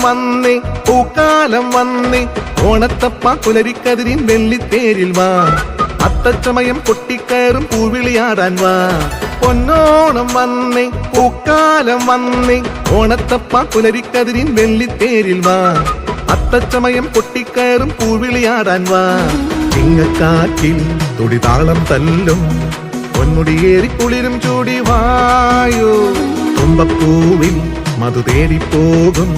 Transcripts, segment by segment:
വന്നേ പൂക്കാലം വന്നേ ഓണത്തപ്പ പുലരിക്കതിരിൻ വെള്ളിത്തേരിൽ വാ അത്തച്ചമയം കൊട്ടിക്കയറും പൂവിളിയാടാൻ വാ പൊന്നോണം വന്നേ പൂക്കാലം വന്നേ ഓണത്തപ്പ പുലരിക്കതിരിൻ വെള്ളിത്തേരിൽ വാ അത്തച്ചമയം കൊട്ടിക്കയറും പൂവിളിയാടാൻ വാ ചിങ്ങക്കാറ്റിൽ തുടിതാളം തല്ലും പൊന്മുടിയേറി കുളിരും ചൂടി വായോ തുമ്പപ്പൂവിൽ മധു തേടിപ്പോകും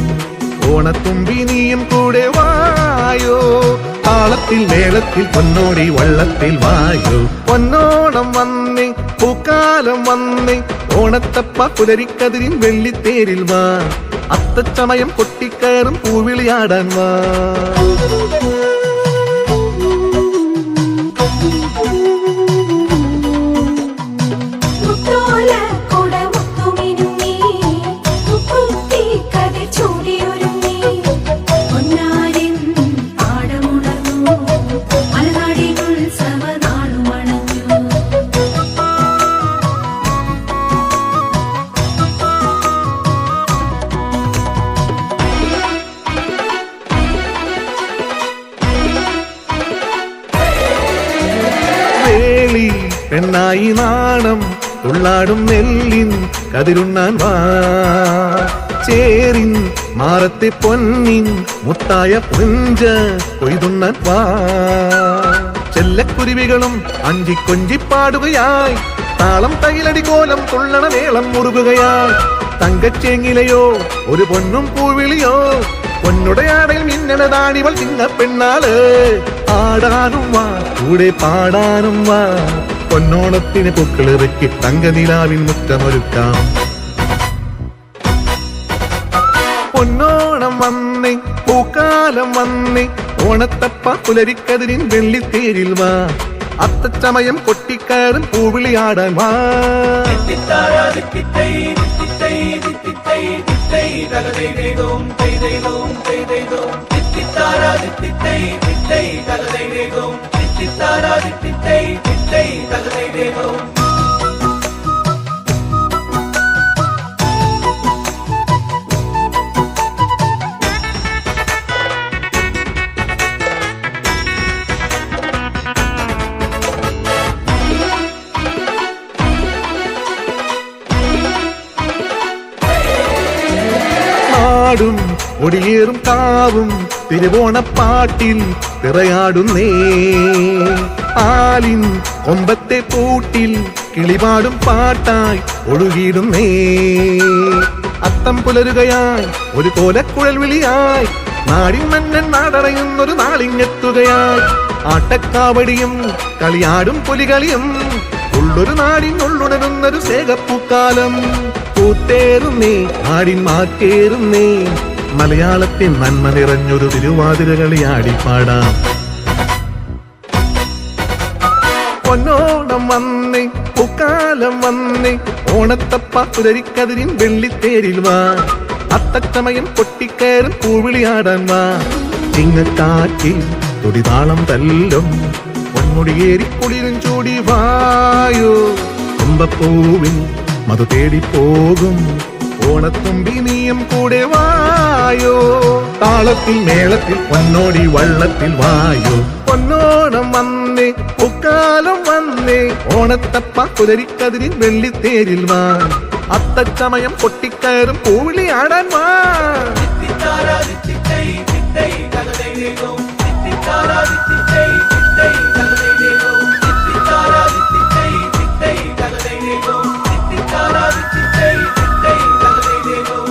ഓണത്തുമ്പി നീയും കൂടെ വായോ താളത്തിൽ മേളത്തിൽ പൊന്നോടി വള്ളത്തിൽ വായോ പൊന്നോണം വന്നേ പൂക്കാലം വന്നേ ഓണത്തപ്പ പുലരിക്കതിരിൻ വെള്ളിത്തേരിൽ വാ അത്തച്ചമയം കൊട്ടിക്കയറും പൂവിളിയാടാൻ വാ പെണ്ണായി നാണം തുള്ളാടും നെല്ലിൻ കതിരുണ്ണാൻ വാ ചേരിൻ മാറത്തെ പൊന്നിൻ മുത്തായ പുഞ്ച കൊയ്തുണ്ണാൻ വാ ചെല്ലക്കുരുവികളും അഞ്ചിക്കൊഞ്ചിപ്പാടുകയായി താളം തകിലടി കോലം തുള്ളണ മേളം മുറുകുകയായി തങ്കച്ചേങ്ങിലയോ ഒരു പൊന്നും പൂവിളിയോ പൊന്നുടയാടയിൽ മിന്നണതാണിവൾ ചിങ്ങപ്പെണ്ണാള് ആടാനും വാ കൂടെ പാടാനും വാ പൊന്നോണത്തിന് പൂക്കളിറക്കി തങ്കനിലാവിൻ മുറ്റമൊരുക്കാം പൊന്നോണം വന്നേ പൂക്കാലം വന്നേ ഓണത്തപ്പ പുലരിക്കതിരിൻ വെള്ളിത്തേരിൽ വാ അത്തച്ചമയം കൊട്ടിക്കയറും പൂവിളിയാടാൻ വാ ും ഒടിയേറും കാവും തിരുവോണപ്പാട്ടിൽ തിറയാടുന്നേ ആലിൻ കൊമ്പത്തെ പൂട്ടിൽ കിളിപാടും പാട്ടായി ഒഴുകിയിടുന്നേ അത്തം പുലരുകയായി ഒരു കോലക്കുഴൽ വിളിയായി നാടിൻ മന്നൻ നാടറയുന്നൊരു നാളിങ്ങെത്തുകയായി ആട്ടക്കാവടിയും കളിയാടും പുലികളിയും ഉള്ളൊരു നാടിനുള്ളുണരുന്നൊരു സേകപ്പൂക്കാലം പൂത്തേറുന്നേ ആടിൻ മാറ്റേറുന്നേ മലയാളത്തിൻ നന്മ നിറഞ്ഞൊരു തിരുവാതിരകളിയാടിപ്പാടാം പൊന്നോണം വന്നേ പൂക്കാലം വന്നേ ഓണത്തപ്പ പുലരിക്കതിരിൻ വെള്ളിത്തേരിൽ വാ അത്തച്ചമയം കൊട്ടിക്കയറും പൂവിളിയാടാൻ വാ ചിങ്ങക്കാറ്റിൽ തുടിതാളം തല്ലും പൊന്മുടിയേറി കുളിരും ചൂടി വായോ തുമ്പപ്പൂവിൻ മധു തേടിപ്പോകും ഓണത്തുമ്പി നീയും കൂടെ വായോ താളത്തിൽ മേളത്തിൽ പൊന്നോടി വള്ളത്തിൽ വായോ പൊന്നോണം വന്നേ പൂക്കാലം വന്നേ ഓണത്തപ്പ പുലരിക്കതിരിൻ വെള്ളിത്തേരിൽ വാ അത്തച്ചമയം കൊട്ടിക്കയറും പൂവിളിയാടാൻ വാ